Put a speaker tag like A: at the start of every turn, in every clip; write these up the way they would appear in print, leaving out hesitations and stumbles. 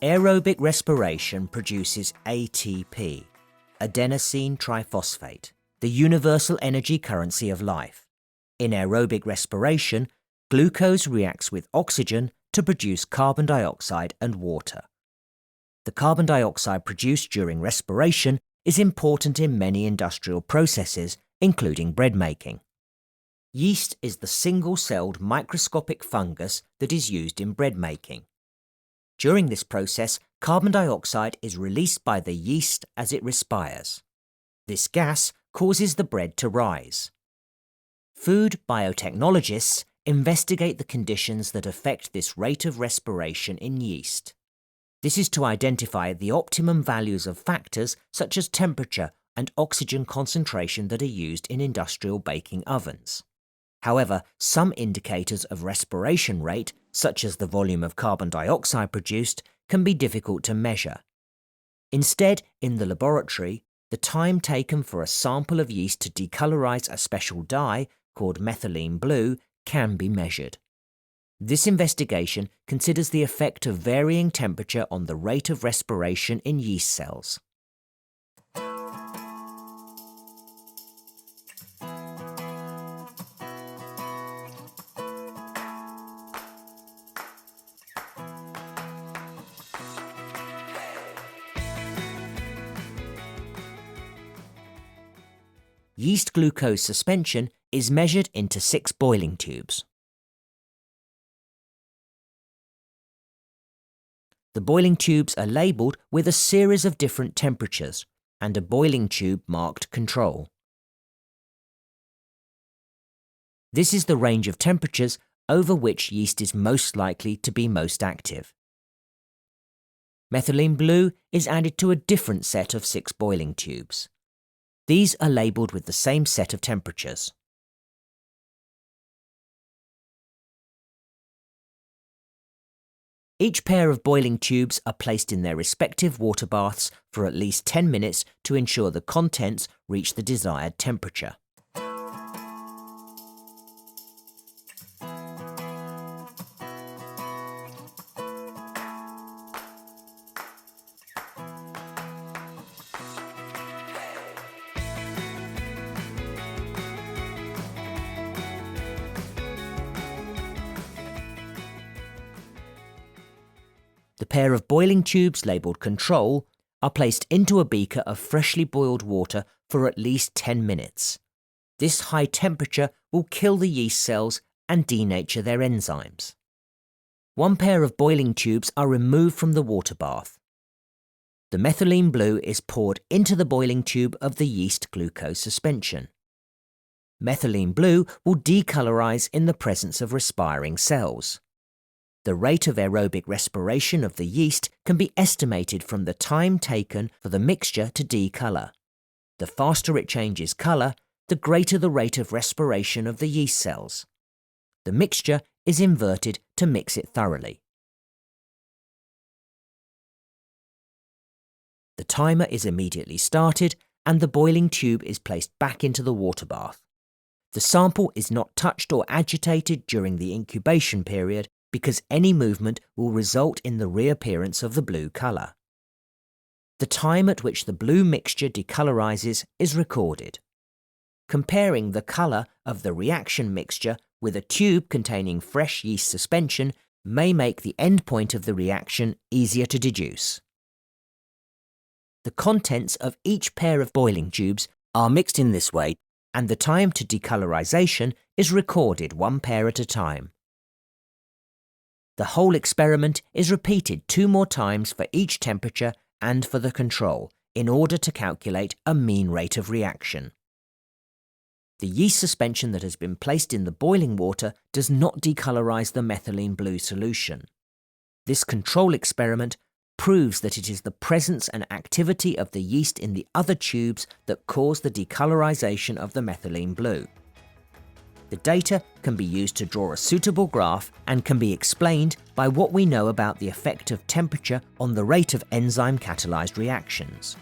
A: Aerobic respiration produces ATP, adenosine triphosphate, the universal energy currency of life. In aerobic respiration, glucose reacts with oxygen to produce carbon dioxide and water. The carbon dioxide produced during respiration is important in many industrial processes, including bread making. Yeast is the single-celled microscopic fungus that is used in bread making. During this process, carbon dioxide is released by the yeast as it respires. This gas causes the bread to rise. Food biotechnologists investigate the conditions that affect this rate of respiration in yeast. This is to identify the optimum values of factors such as temperature and oxygen concentration that are used in industrial baking ovens. However, some indicators of respiration rate, such as the volume of carbon dioxide produced, can be difficult to measure. Instead, in the laboratory, the time taken for a sample of yeast to decolorize a special dye, called methylene blue, can be measured. This investigation considers the effect of varying temperature on the rate of respiration in yeast cells. Yeast glucose suspension is measured into 6 boiling tubes. The boiling tubes are labelled with a series of different temperatures and a boiling tube marked control. This is the range of temperatures over which yeast is most likely to be most active. Methylene blue is added to a different set of 6 boiling tubes. These are labelled with the same set of temperatures. Each pair of boiling tubes are placed in their respective water baths for at least 10 minutes to ensure the contents reach the desired temperature. The pair of boiling tubes labelled control are placed into a beaker of freshly boiled water for at least 10 minutes. This high temperature will kill the yeast cells and denature their enzymes. 1 pair of boiling tubes are removed from the water bath. The methylene blue is poured into the boiling tube of the yeast glucose suspension. Methylene blue will decolorize in the presence of respiring cells. The rate of aerobic respiration of the yeast can be estimated from the time taken for the mixture to decolor. The faster it changes color, the greater the rate of respiration of the yeast cells. The mixture is inverted to mix it thoroughly. The timer is immediately started and the boiling tube is placed back into the water bath. The sample is not touched or agitated during the incubation period because any movement will result in the reappearance of the blue colour. The time at which the blue mixture decolorizes is recorded. Comparing the colour of the reaction mixture with a tube containing fresh yeast suspension may make the end point of the reaction easier to deduce. The contents of each pair of boiling tubes are mixed in this way, and the time to decolorization is recorded 1 pair at a time. The whole experiment is repeated 2 more times for each temperature and for the control in order to calculate a mean rate of reaction. The yeast suspension that has been placed in the boiling water does not decolorize the methylene blue solution. This control experiment proves that it is the presence and activity of the yeast in the other tubes that cause the decolorization of the methylene blue. The data can be used to draw a suitable graph and can be explained by what we know about the effect of temperature on the rate of enzyme-catalyzed reactions.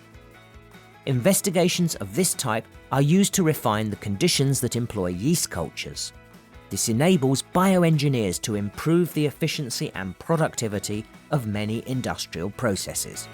A: Investigations of this type are used to refine the conditions that employ yeast cultures. This enables bioengineers to improve the efficiency and productivity of many industrial processes.